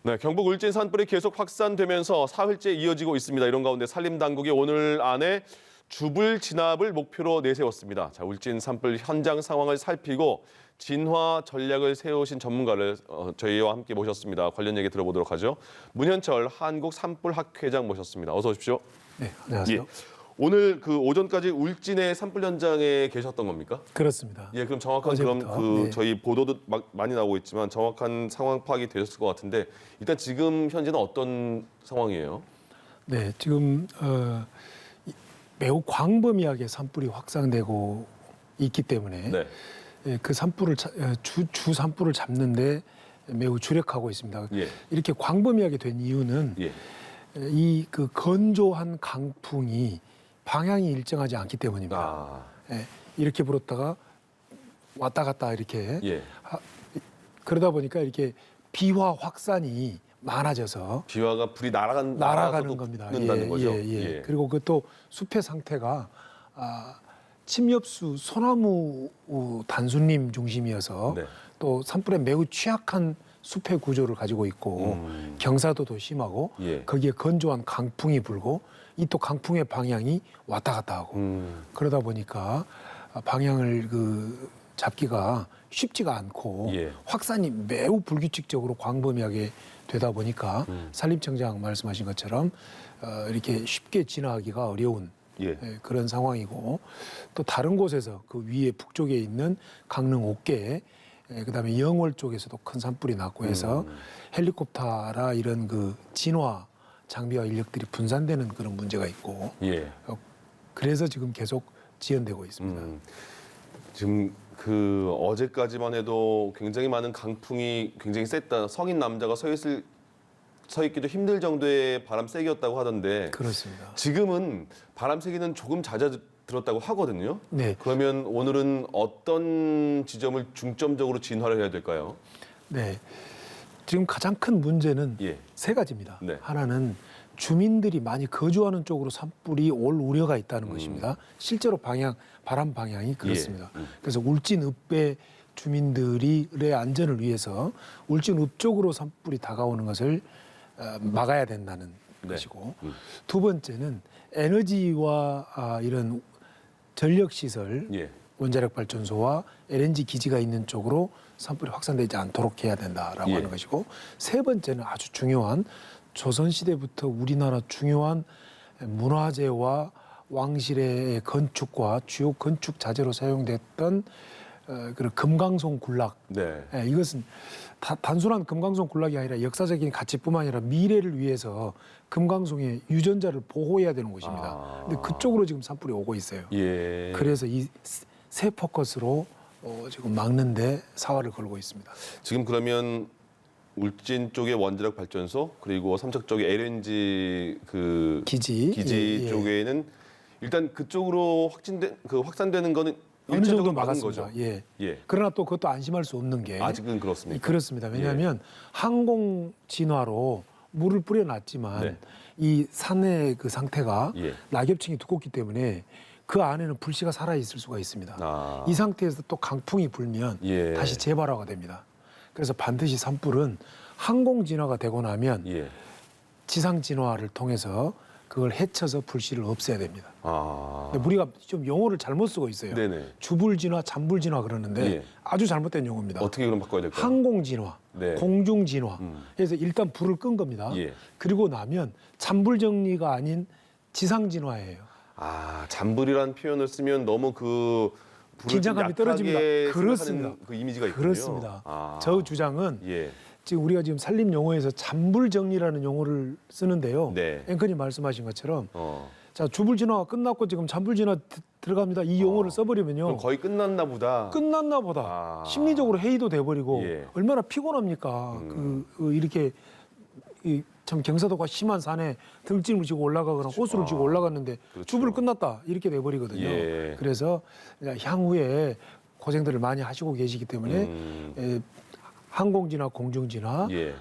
네, 경북 울진 산불이 계속 확산되면서 사흘째 이어지고 있습니다. 이런 가운데 산림당국이 오늘 안에 주불 진압을 목표로 내세웠습니다. 자, 울진 산불 현장 상황을 살피고 진화 전략을 세우신 전문가를 저희와 함께 모셨습니다. 관련 얘기 들어보도록 하죠. 문현철 한국산불학회장 모셨습니다. 어서 오십시오. 네, 안녕하세요. 예, 오늘 그 오전까지 울진의 산불 현장에 계셨던 겁니까? 그렇습니다. 예, 그럼 정확한 어제부터, 그럼 네. 저희 보도도 많이 나오고 있지만 정확한 상황 파악이 되셨을 것 같은데 일단 지금 현재는 어떤 상황이에요? 네, 지금 매우 광범위하게 산불이 확산되고 있기 때문에 네. 예, 그 산불을 주 산불을 잡는데 매우 주력하고 있습니다. 예. 이렇게 광범위하게 된 이유는 예. 이 그 건조한 강풍이 방향이 일정하지 않기 때문입니다. 아. 예, 이렇게 불었다가 왔다 갔다 이렇게 예. 그러다 보니까 이렇게 비화 확산이 많아져서 비화가 불이 날아가는 겁니다. 붙는다는 거죠. 예. 그리고 그것도 숲의 상태가 침엽수 소나무 단수림 중심이어서 네. 또 산불에 매우 취약한 숲의 구조를 가지고 있고 경사도도 심하고 예. 거기에 건조한 강풍이 불고 이 또 강풍의 방향이 왔다 갔다 하고 그러다 보니까 방향을 잡기가 쉽지가 않고 예. 확산이 매우 불규칙적으로 광범위하게 되다 보니까 산림청장 말씀하신 것처럼 이렇게 쉽게 진화하기가 어려운 예. 그런 상황이고 또 다른 곳에서 그 위에 북쪽에 있는 강릉 옥계 그다음에 영월 쪽에서도 큰 산불이 났고 해서 헬리콥터라 이런 그 진화 장비와 인력들이 분산되는 그런 문제가 있고 예. 그래서 지금 계속 지연되고 있습니다. 지금 그 어제까지만 해도 굉장히 많은 강풍이 굉장히 셌다. 성인 남자가 서 있기도 힘들 정도의 바람 세기였다고 하던데 그렇습니다. 지금은 바람 세기는 조금 잦아들었다고 하거든요. 네. 그러면 오늘은 어떤 지점을 중점적으로 진화를 해야 될까요? 네. 지금 가장 큰 문제는 예. 세 가지입니다. 네. 하나는 주민들이 많이 거주하는 쪽으로 산불이 올 우려가 있다는 것입니다. 실제로 바람 방향이 그렇습니다. 그래서 울진읍의 주민들의 안전을 위해서 울진읍 쪽으로 산불이 다가오는 것을 막아야 된다는 네. 것이고 두 번째는 에너지와 이런 전력시설 예. 원자력 발전소와 LNG 기지가 있는 쪽으로 산불이 확산되지 않도록 해야 된다라고 예. 하는 것이고 세 번째는 아주 중요한 조선시대부터 우리나라 중요한 문화재와 왕실의 건축과 주요 건축 자재로 사용됐던 그런 금강송 군락. 네. 이것은 단순한 금강송 군락이 아니라 역사적인 가치뿐만 아니라 미래를 위해서 금강송의 유전자를 보호해야 되는 곳입니다. 근데 그쪽으로 지금 산불이 오고 있어요. 예. 그래서 이 세 포커스로 지금 막는데 사활을 걸고 있습니다. 지금 그러면 울진 쪽의 원자력 발전소 그리고 삼척 쪽의 LNG 기지 예. 쪽에는 일단 그쪽으로 확산되는 거는 어느 정도 일차적으로 막은 막았습니다. 거죠. 예. 예. 그러나 또 그것도 안심할 수 없는 게 아직은 그렇습니까? 그렇습니다. 왜냐하면 항공 진화로 물을 뿌려놨지만 네. 이 산의 그 상태가 예. 낙엽층이 두껍기 때문에 그 안에는 불씨가 살아 있을 수가 있습니다. 아. 이 상태에서 또 강풍이 불면 예. 다시 재발화가 됩니다. 그래서 반드시 산불은 항공 진화가 되고 나면 예. 지상 진화를 통해서 그걸 헤쳐서 불씨를 없애야 됩니다. 아. 근데 우리가 좀 용어를 잘못 쓰고 있어요. 네네. 주불 진화, 잠불 진화 그러는데 예. 아주 잘못된 용어입니다. 어떻게 그럼 바꿔야 될까요? 항공 진화, 네. 공중 진화. 그래서 일단 불을 끈 겁니다. 예. 그리고 나면 잠불 정리가 아닌 지상 진화예요. 아, 잠불이라는 표현을 쓰면 너무 그 불을 긴장감이 좀 약하게 떨어집니다. 생각하는 그렇습니다. 그 이미지가 있군요. 그렇습니다. 아. 저 주장은 예. 지금 우리가 지금 산림 용어에서 잠불 정리라는 용어를 쓰는데요. 네. 앵커님 말씀하신 것처럼 자, 주불 진화가 끝났고 지금 잠불 진화 들어갑니다. 이 용어를 써버리면요. 그럼 거의 끝났나 보다. 끝났나 보다. 아. 심리적으로 해이도 돼버리고 예. 얼마나 피곤합니까. 이렇게 참 경사도가 심한 산에 등짐을 지고 올라가거나 호수를 지고 올라갔는데 그렇죠. 주불 끝났다 이렇게 돼버리거든요. 예. 그래서 향후에 고생들을 많이 하시고 계시기 때문에 항공진화, 공중진화, 예.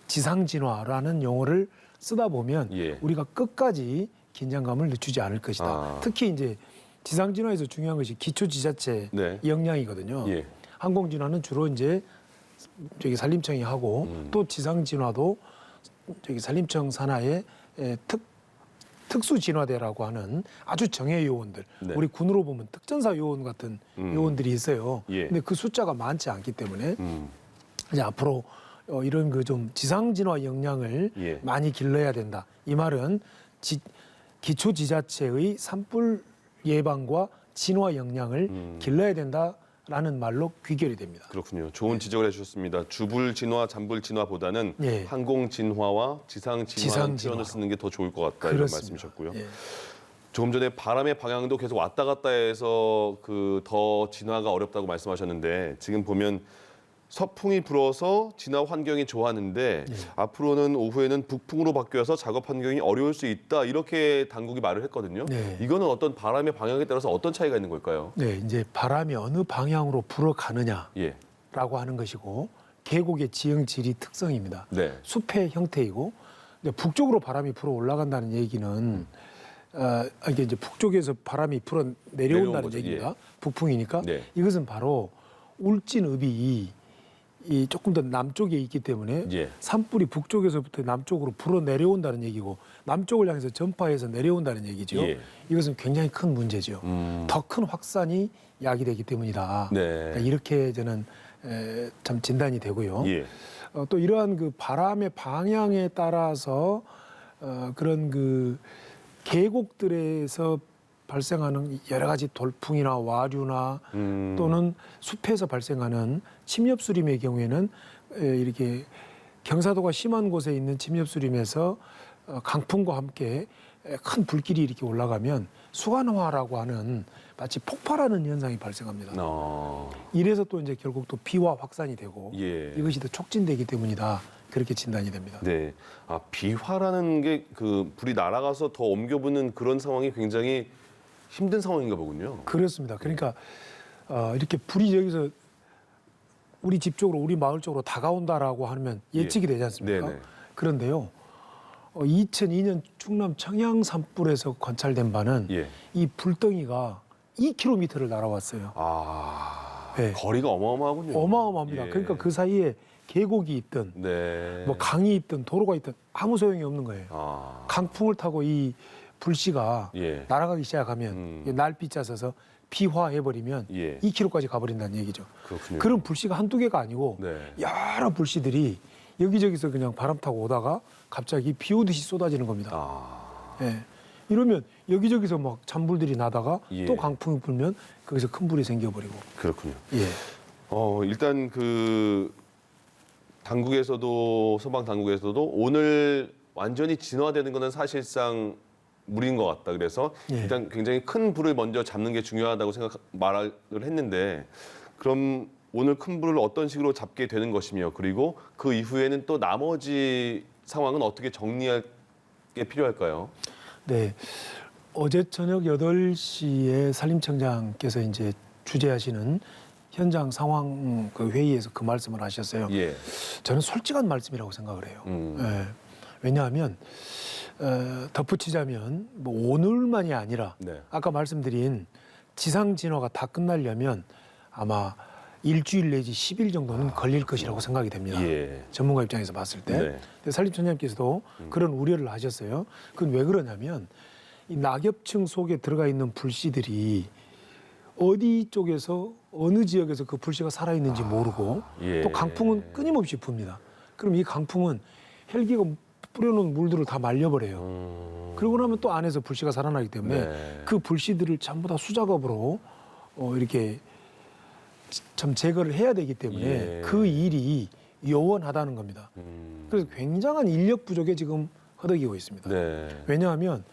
지상진화라는 용어를 쓰다 보면 예. 우리가 끝까지 긴장감을 늦추지 않을 것이다. 아. 특히 이제 지상진화에서 중요한 것이 기초지자체 네. 역량이거든요. 예. 항공진화는 주로 이제 저기 산림청이 하고 또 지상 진화도 저기 산림청 산하의 특수 진화대라고 하는 아주 정예 요원들, 네. 우리 군으로 보면 특전사 요원 같은 요원들이 있어요. 예. 근데 그 숫자가 많지 않기 때문에 이제 앞으로 이런 그 좀 지상 진화 역량을 예. 많이 길러야 된다. 이 말은 기초 지자체의 산불 예방과 진화 역량을 길러야 된다라는 말로 귀결이 됩니다. 그렇군요. 좋은 지적을 해주셨습니다. 주불 진화, 잔불 진화보다는 예. 항공 진화와 지상 진화 지상 표현을 진화. 쓰는 게 더 좋을 것 같다 이런 그렇습니다. 말씀이셨고요. 예. 조금 전에 바람의 방향도 계속 왔다 갔다 해서 그 더 진화가 어렵다고 말씀하셨는데 지금 보면 서풍이 불어서 진화 환경이 좋았는데 예. 앞으로는 오후에는 북풍으로 바뀌어서 작업 환경이 어려울 수 있다 이렇게 당국이 말을 했거든요. 네. 이거는 어떤 바람의 방향에 따라서 어떤 차이가 있는 걸까요? 네, 이제 바람이 어느 방향으로 불어가느냐라고 예, 하는 것이고 계곡의 지형지리 특성입니다. 네, 숲의 형태이고 근데 북쪽으로 바람이 불어 올라간다는 얘기는 이게 이제 북쪽에서 바람이 불어 내려온 내려온다는 거죠. 얘기입니다. 북풍이니까 네. 이것은 바로 울진읍이 이 조금 더 남쪽에 있기 때문에 예. 산불이 북쪽에서부터 남쪽으로 불어 내려온다는 얘기고 남쪽을 향해서 전파해서 내려온다는 얘기죠. 예. 이것은 굉장히 큰 문제죠. 더 큰 확산이 야기되기 때문이다. 네. 그러니까 이렇게 저는 참 진단이 되고요. 예, 또 이러한 그 바람의 방향에 따라서 그런 그 계곡들에서 발생하는 여러 가지 돌풍이나 와류나 또는 숲에서 발생하는 침엽수림의 경우에는 이렇게 경사도가 심한 곳에 있는 침엽수림에서 강풍과 함께 큰 불길이 이렇게 올라가면 수관화라고 하는 마치 폭발하는 현상이 발생합니다. 이래서 또 이제 결국 또 비화 확산이 되고 예. 이것이 더 촉진되기 때문이다. 그렇게 진단이 됩니다. 네. 아, 비화라는 게 그 불이 날아가서 더 옮겨붙는 그런 상황이 굉장히 힘든 상황인가 보군요. 그렇습니다. 그러니까 이렇게 불이 여기서 우리 집 쪽으로 우리 마을 쪽으로 다가온다라고 하면 예측이 되지 않습니까? 네네. 그런데요. 2002년 충남 청양 산불에서 관찰된 바는 예. 이 불덩이가 2km를 날아왔어요. 아, 네. 거리가 어마어마하군요. 어마어마합니다. 예. 그러니까 그 사이에 계곡이 있든 네. 뭐 강이 있든 도로가 있든 아무 소용이 없는 거예요. 아, 강풍을 타고 이 불씨가 예. 날아가기 시작하면 날빛 짜서서 비화해버리면 예. 2km까지 가버린다는 얘기죠. 그렇군요. 그런 불씨가 한두 개가 아니고 네. 여러 불씨들이 여기저기서 그냥 바람 타고 오다가 갑자기 비 오듯이 쏟아지는 겁니다. 아, 예. 이러면 여기저기서 막 잔불들이 나다가 예. 또 강풍이 불면 거기서 큰 불이 생겨버리고. 그렇군요. 예. 일단 그 당국에서도 소방 당국에서도 오늘 완전히 진화되는 것은 사실상 무리인 것 같다. 그래서 예. 일단 굉장히 큰 불을 먼저 잡는 게 중요하다고 말을 했는데 그럼 오늘 큰 불을 어떤 식으로 잡게 되는 것이며 그리고 그 이후에는 또 나머지 상황은 어떻게 정리할 게 필요할까요? 네. 어제 저녁 8시에 산림청장께서 이제 주재하시는 현장 상황 그 회의에서 그 말씀을 하셨어요. 예. 저는 솔직한 말씀이라고 생각을 해요. 음. 예. 왜냐하면 덧붙이자면 뭐 오늘만이 아니라 네. 아까 말씀드린 지상 진화가 다 끝나려면 아마 일주일 내지 10일 정도는 걸릴 것이라고 생각이 됩니다. 예. 전문가 입장에서 봤을 때. 네. 근데 산림청장께서도 그런 우려를 하셨어요. 그건 왜 그러냐면 이 낙엽층 속에 들어가 있는 불씨들이 어디 쪽에서 어느 지역에서 그 불씨가 살아있는지 모르고 예. 또 강풍은 끊임없이 붑니다. 그럼 이 강풍은 헬기가 뿌려놓은 물들을 다 말려버려요. 그러고 나면 또 안에서 불씨가 살아나기 때문에 네. 그 불씨들을 전부 다 수작업으로 이렇게 참 제거를 해야 되기 때문에 예. 그 일이 요원하다는 겁니다. 그래서 굉장한 인력 부족에 지금 허덕이고 있습니다. 네. 왜냐하면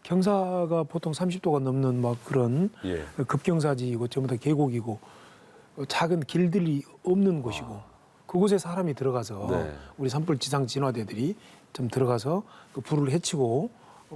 경사가 보통 30도가 넘는 막 그런 예. 급경사지이고 전부 다 계곡이고 작은 길들이 없는 곳이고 그곳에 사람이 들어가서 네. 우리 산불 지상 진화대들이 좀 들어가서 그 불을 해치고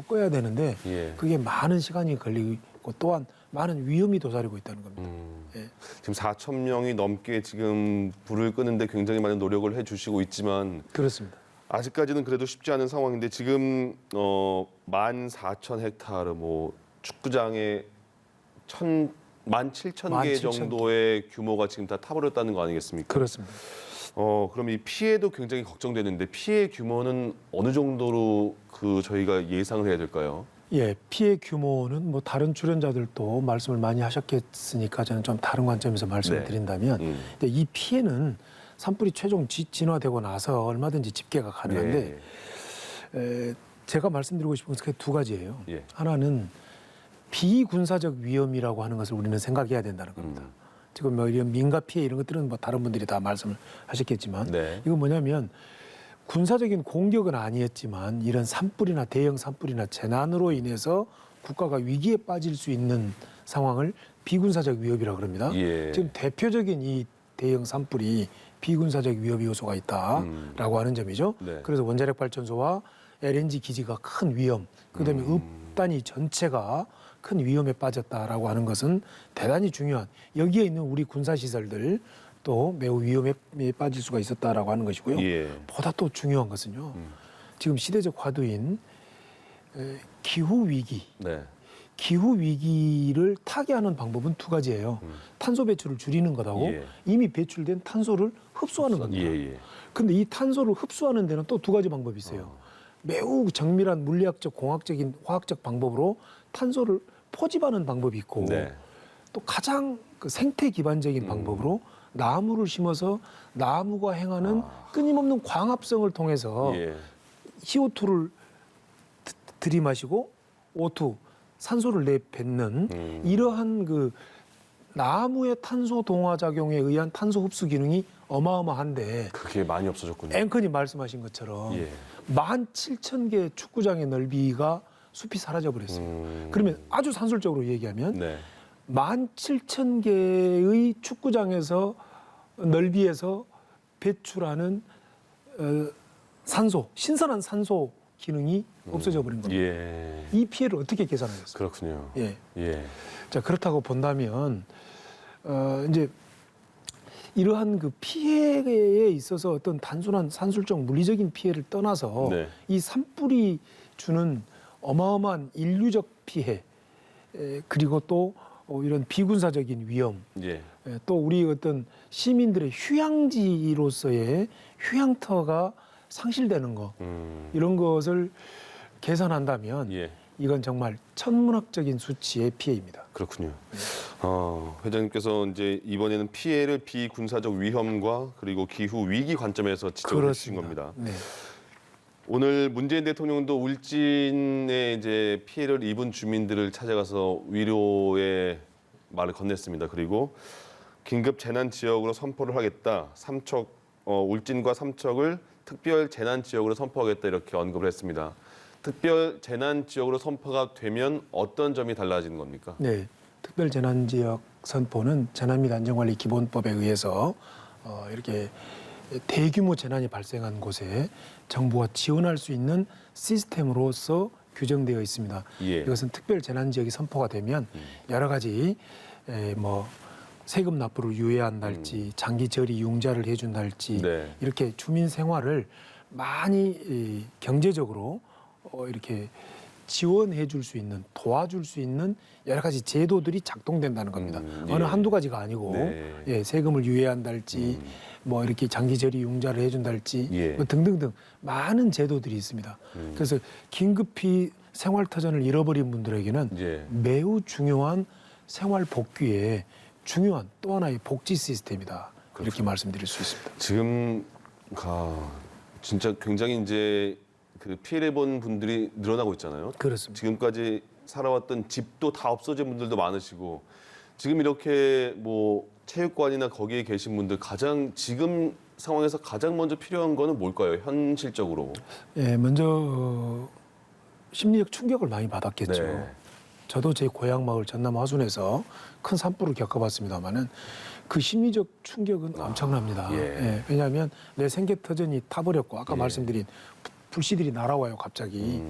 꺼야 되는데 예. 그게 많은 시간이 걸리고 또한 많은 위험이 도사리고 있다는 겁니다. 예. 지금 4천 명이 넘게 지금 불을 끄는데 굉장히 많은 노력을 해주시고 있지만 그렇습니다. 아직까지는 그래도 쉽지 않은 상황인데 지금 14,000헥타르 뭐 축구장에 17,000개 17,000 정도의 규모가 지금 다 타버렸다는 거 아니겠습니까? 그렇습니다. 그럼 이 피해도 굉장히 걱정되는데 피해 규모는 어느 정도로 저희가 예상을 해야 될까요? 예, 피해 규모는 뭐 다른 출연자들도 말씀을 많이 하셨겠으니까 저는 좀 다른 관점에서 말씀을 네. 드린다면 근데 이 피해는 산불이 최종 진화되고 나서 얼마든지 집계가 가능한데 제가 말씀드리고 싶은 것은 두 가지예요. 예. 하나는 비군사적 위험이라고 하는 것을 우리는 생각해야 된다는 겁니다. 지금 뭐 이런 민가 피해 이런 것들은 뭐 다른 분들이 다 말씀을 하셨겠지만 네. 이건 뭐냐면 군사적인 공격은 아니었지만 이런 산불이나 대형 산불이나 재난으로 인해서 국가가 위기에 빠질 수 있는 상황을 비군사적 위협이라고 그럽니다. 예. 지금 대표적인 이 대형 산불이 비군사적 위협 요소가 있다라고 하는 점이죠. 네. 그래서 원자력 발전소와 LNG 기지가 큰 위험, 그다음에 읍단위 전체가 큰 위험에 빠졌다라고 하는 것은 대단히 중요한, 여기에 있는 우리 군사 시설들 또 매우 위험에 빠질 수가 있었다라고 하는 것이고요. 예. 보다 또 중요한 것은요. 지금 시대적 화두인 기후 위기. 네. 기후 위기를 타개하는 방법은 두 가지예요. 탄소 배출을 줄이는 것하고 예. 이미 배출된 탄소를 흡수하는 겁니다. 예. 근데 이 탄소를 흡수하는 데는 또 두 가지 방법이 있어요. 매우 정밀한 물리학적, 공학적인, 화학적 방법으로 탄소를 포집하는 방법이 있고 네. 또 가장 그 생태 기반적인 방법으로 나무를 심어서 나무가 행하는 끊임없는 광합성을 통해서 예. CO2를 들이마시고 O2 산소를 내뱉는 이러한 그 나무의 탄소 동화 작용에 의한 탄소 흡수 기능이 어마어마한데 그게 많이 없어졌군요. 앵커님 말씀하신 것처럼 예. 17,000개 축구장의 넓이가 숲이 사라져 버렸어요. 그러면 아주 산술적으로 얘기하면 네. 17,000개의 축구장에서 넓이에서 배출하는 산소, 신선한 산소 기능이 없어져 버린 겁니다. 예. 이 피해를 어떻게 계산하셨어요? 그렇군요. 예. 예. 자, 그렇다고 본다면 이제 이러한 그 피해에 있어서 어떤 단순한 산술적 물리적인 피해를 떠나서 네. 이 산불이 주는 어마어마한 인류적 피해 그리고 또 이런 비군사적인 위험 예. 또 우리 어떤 시민들의 휴양지로서의 휴양터가 상실되는 거 이런 것을 계산한다면 예. 이건 정말 천문학적인 수치의 피해입니다. 그렇군요. 회장님께서 이제 이번에는 피해를 비군사적 위험과 그리고 기후 위기 관점에서 지적을 해주신 겁니다. 네. 오늘 문재인 대통령도 울진에 이제 피해를 입은 주민들을 찾아가서 위로의 말을 건넸습니다. 그리고 긴급 재난 지역으로 선포를 하겠다. 울진과 삼척을 특별 재난 지역으로 선포하겠다 이렇게 언급을 했습니다. 특별 재난 지역으로 선포가 되면 어떤 점이 달라지는 겁니까? 네. 특별 재난 지역 선포는 재난 및 안전관리 기본법에 의해서 이렇게 대규모 재난이 발생한 곳에 정부가 지원할 수 있는 시스템으로서 규정되어 있습니다. 예. 이것은 특별 재난 지역이 선포가 되면 여러 가지 뭐 세금 납부를 유예한달지 장기 저리 융자를 해준달지 네. 이렇게 주민 생활을 많이 경제적으로 이렇게 지원해 줄 수 있는, 도와줄 수 있는 여러 가지 제도들이 작동된다는 겁니다. 어느 한두 가지가 아니고 네. 예, 세금을 유예한달지 뭐 이렇게 장기 저리 융자를 해준달지 예. 뭐 등등등 많은 제도들이 있습니다. 그래서 긴급히 생활터전을 잃어버린 분들에게는 예. 매우 중요한 생활 복귀에 중요한 또 하나의 복지 시스템이다. 이렇게 말씀드릴 수 있습니다. 지금 진짜 굉장히 이제 그 피해를 본 분들이 늘어나고 있잖아요. 그렇습니다. 지금까지 살아왔던 집도 다 없어진 분들도 많으시고 지금 이렇게 뭐 체육관이나 거기에 계신 분들 지금 상황에서 가장 먼저 필요한 거는 뭘까요? 현실적으로. 예, 먼저 심리적 충격을 많이 받았겠죠. 네. 저도 제 고향 마을 전남 화순에서 큰 산불을 겪어봤습니다만은 그 심리적 충격은 엄청납니다. 예. 예, 왜냐하면 내 생계터전이 타버렸고 아까 예. 말씀드린 불씨들이 날아와요. 갑자기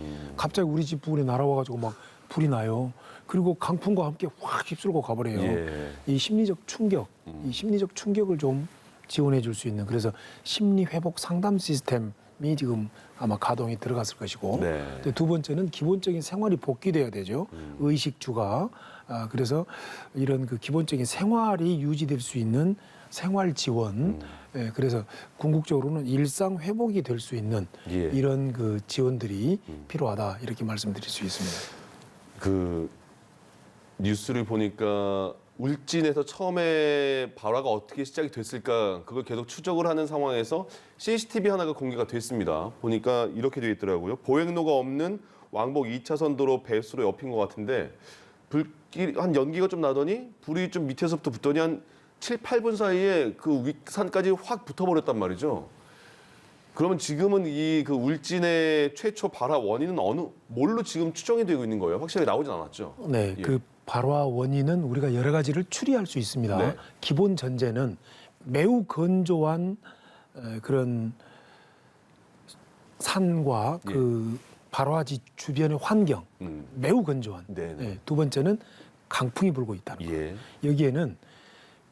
우리 집 부근에 날아와가지고 막 불이 나요. 그리고 강풍과 함께 확 휩쓸고 가버려요. 예. 이 심리적 충격을 좀 지원해 줄 수 있는 그래서 심리 회복 상담 시스템이 지금 아마 가동이 들어갔을 것이고 네. 두 번째는 기본적인 생활이 복귀돼야 되죠. 의식주가 그래서 이런 그 기본적인 생활이 유지될 수 있는 생활 지원, 그래서 궁극적으로는 일상 회복이 될 수 있는 예. 이런 그 지원들이 필요하다 이렇게 말씀드릴 수 있습니다. 그 뉴스를 보니까 울진에서 처음에 발화가 어떻게 시작이 됐을까 그걸 계속 추적을 하는 상황에서 CCTV 하나가 공개가 됐습니다. 보니까 이렇게 되어 있더라고요. 보행로가 없는 왕복 2차선 도로 배수로 옆인 것 같은데 불길 한 연기가 좀 나더니 불이 좀 밑에서부터 붙더니 한 7, 8분 사이에 그 윗산까지 확 붙어버렸단 말이죠. 그러면 지금은 이 그 울진의 최초 발화 원인은 뭘로 지금 추정이 되고 있는 거예요? 확실하게 나오진 않았죠. 네, 예. 그 발화 원인은 우리가 여러 가지를 추리할 수 있습니다. 네. 기본 전제는 매우 건조한 그런 산과 예. 그 발화지 주변의 환경, 매우 건조한. 네네. 네, 두 번째는 강풍이 불고 있다는 거. 예. 여기에는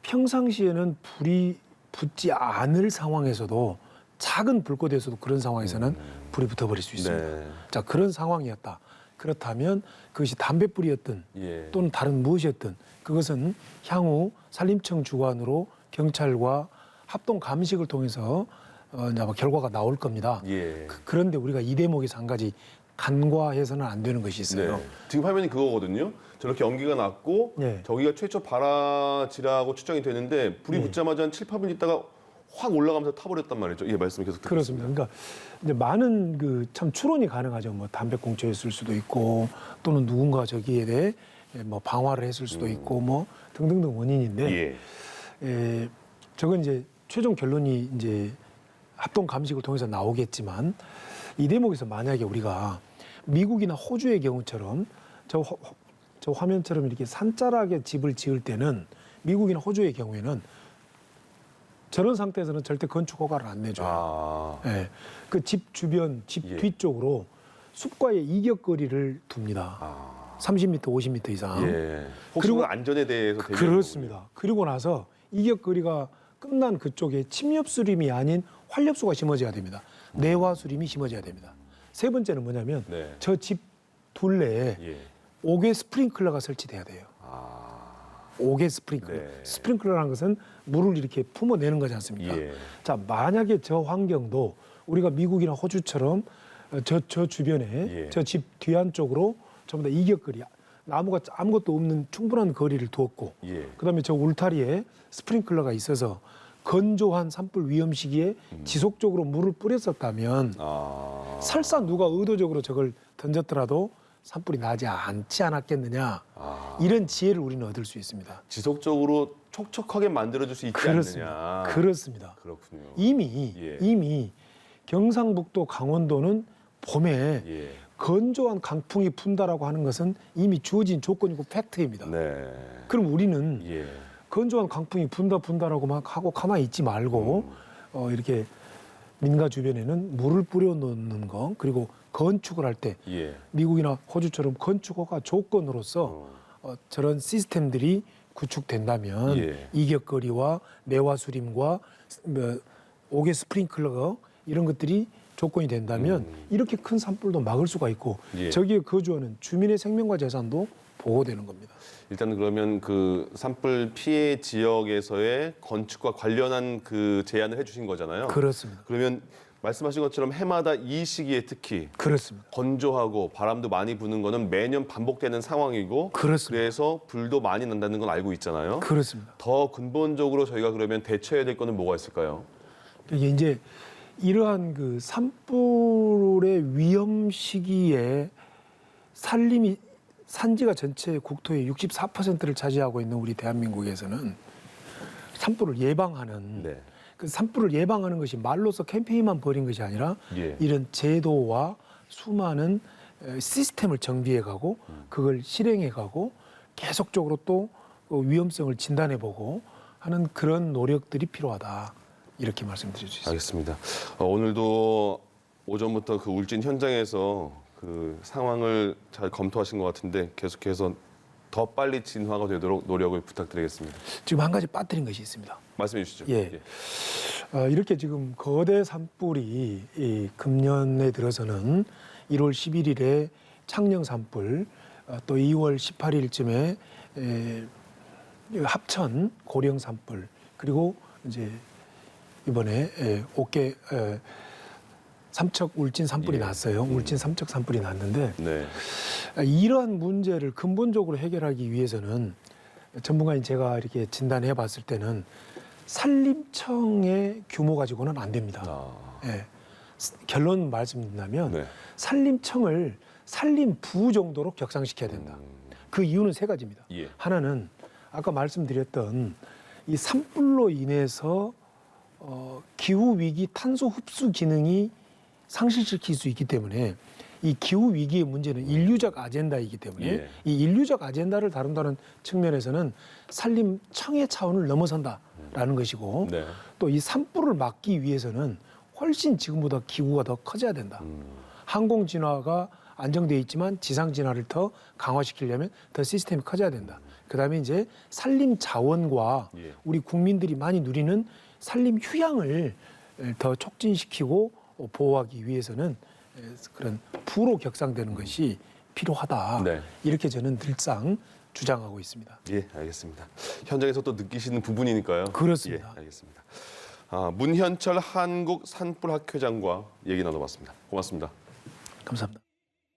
평상시에는 불이 붙지 않을 상황에서도 작은 불꽃에서도 그런 상황에서는 불이 붙어버릴 수 있습니다. 네. 자, 그런 상황이었다. 그렇다면 그것이 담뱃불이었든 예. 또는 다른 무엇이었든 그것은 향후 산림청 주관으로 경찰과 합동 감식을 통해서 아마 결과가 나올 겁니다. 예. 그런데 우리가 이 대목에서 한 가지 간과해서는 안 되는 것이 있어요. 네. 지금 화면이 그거거든요. 저렇게 연기가 났고 네. 저기가 최초 발화지라고 추정이 되는데 불이 네. 붙자마자 한 7, 8분 있다가 확 올라가면서 타버렸단 말이죠. 예, 말씀 계속 그렇습니다. 듣겠습니다. 그러니까 이제 많은 그 참 추론이 가능하죠. 뭐 담배 공초였을 수도 있고 또는 누군가 저기에 대해 뭐 방화를 했을 수도 있고 뭐 등등등 원인인데 예. 저건 이제 최종 결론이 이제 합동 감식을 통해서 나오겠지만 이 대목에서 만약에 우리가 미국이나 호주의 경우처럼 저 화면처럼 이렇게 산자락에 집을 지을 때는 미국이나 호주의 경우에는 저런 상태에서는 절대 건축 허가를 안 내줘요. 아. 예. 그 집 주변, 집 예. 뒤쪽으로 숲과의 이격거리를 둡니다. 아. 30m, 50m 이상. 예. 혹시 그 안전에 대해서 대비하는 그렇습니다. 그리고 나서 이격거리가 끝난 그쪽에 침엽수림이 아닌 활엽수가 심어져야 됩니다. 내화수림이 심어져야 됩니다. 세 번째는 뭐냐면 거군요. 네. 저 집 둘레에 예. 옥외 스프링클러가 설치돼야 돼요. 아. 옥외 스프링클러. 네. 스프링클러라는 것은 물을 이렇게 품어내는 거지 않습니까? 예. 자, 만약에 저 환경도 우리가 미국이나 호주처럼 저 주변에 예. 저 집 뒤안쪽으로 전부 다 이격거리, 나무가 아무것도 없는 충분한 거리를 두었고 예. 그다음에 저 울타리에 스프링클러가 있어서 건조한 산불 위험 시기에 지속적으로 물을 뿌렸었다면 아. 설사 누가 의도적으로 저걸 던졌더라도 산불이 나지 않지 않았겠느냐 아. 이런 지혜를 우리는 얻을 수 있습니다. 지속적으로 촉촉하게 만들어줄 수 있지 그렇습니다. 않느냐. 그렇습니다. 그렇군요. 이미 예. 경상북도 강원도는 봄에 예. 건조한 강풍이 분다라고 하는 것은 이미 주어진 조건이고 팩트입니다. 네. 그럼 우리는 예. 건조한 강풍이 분다라고 막 하고 가만히 있지 말고 이렇게 민가 주변에는 물을 뿌려 놓는 거 그리고 건축을 할 때 예. 미국이나 호주처럼 건축허가 조건으로서 저런 시스템들이 구축된다면 예. 이격거리와 내화수림과 옥외 스프링클러 이런 것들이 조건이 된다면 이렇게 큰 산불도 막을 수가 있고 예. 저기에 거주하는 주민의 생명과 재산도 보호되는 겁니다. 일단 그러면 그 산불 피해 지역에서의 건축과 관련한 그 제안을 해주신 거잖아요. 그렇습니다. 그러면 말씀하신 것처럼 해마다 이 시기에 특히 그렇습니다. 건조하고 바람도 많이 부는 거는 매년 반복되는 상황이고 그렇습니다. 그래서 불도 많이 난다는 건 알고 있잖아요. 그렇습니다. 더 근본적으로 저희가 그러면 대처해야 될 거는 뭐가 있을까요? 이게 이제 이러한 그 산불의 위험 시기에 산지가 전체 국토의 64%를 차지하고 있는 우리 대한민국에서는 산불을 예방하는 네. 그 산불을 예방하는 것이 말로서 캠페인만 벌인 것이 아니라 예. 이런 제도와 수많은 시스템을 정비해가고 그걸 실행해가고 계속적으로 또 위험성을 진단해보고 하는 그런 노력들이 필요하다 이렇게 말씀드릴 수 있습니다. 알겠습니다. 오늘도 오전부터 그 울진 현장에서 그 상황을 잘 검토하신 것 같은데 계속해서 더 빨리 진화가 되도록 노력을 부탁드리겠습니다. 지금 한 가지 빠뜨린 것이 있습니다. 말씀해 주시죠. 예. 이렇게 지금 거대 산불이 이 금년에 들어서는 1월 11일에 창녕 산불, 또 2월 18일쯤에 합천 고령 산불, 그리고 이제 이번에 옥계 삼척 울진 산불이 났어요. 울진 삼척 산불이 났는데 네. 이러한 문제를 근본적으로 해결하기 위해서는 전문가인 제가 이렇게 진단해 봤을 때는 산림청의 규모 가지고는 안 됩니다. 예. 결론 말씀드리면 네. 산림청을 산림부 정도로 격상시켜야 된다. 그 이유는 세 가지입니다. 예. 하나는 아까 말씀드렸던 이 산불로 인해서 기후 위기 탄소 흡수 기능이 상실시킬 수 있기 때문에 이 기후 위기의 문제는 인류적 아젠다이기 때문에 예. 이 인류적 아젠다를 다룬다는 측면에서는 산림청의 차원을 넘어선다라는 것이고 네. 또 이 산불을 막기 위해서는 훨씬 지금보다 기구가 더 커져야 된다. 항공 진화가 안정돼 있지만 지상 진화를 더 강화시키려면 더 시스템이 커져야 된다. 그다음에 이제 산림 자원과 예. 우리 국민들이 많이 누리는 산림 휴양을 더 촉진시키고 보호하기 위해서는 그런 부로 격상되는 것이 필요하다. 네. 이렇게 저는 늘상 주장하고 있습니다. 예, 알겠습니다. 현장에서 또 느끼시는 부분이니까요. 그렇습니다. 예, 알겠습니다. 문현철 한국 산불학회장과 얘기 나눠봤습니다. 고맙습니다. 감사합니다.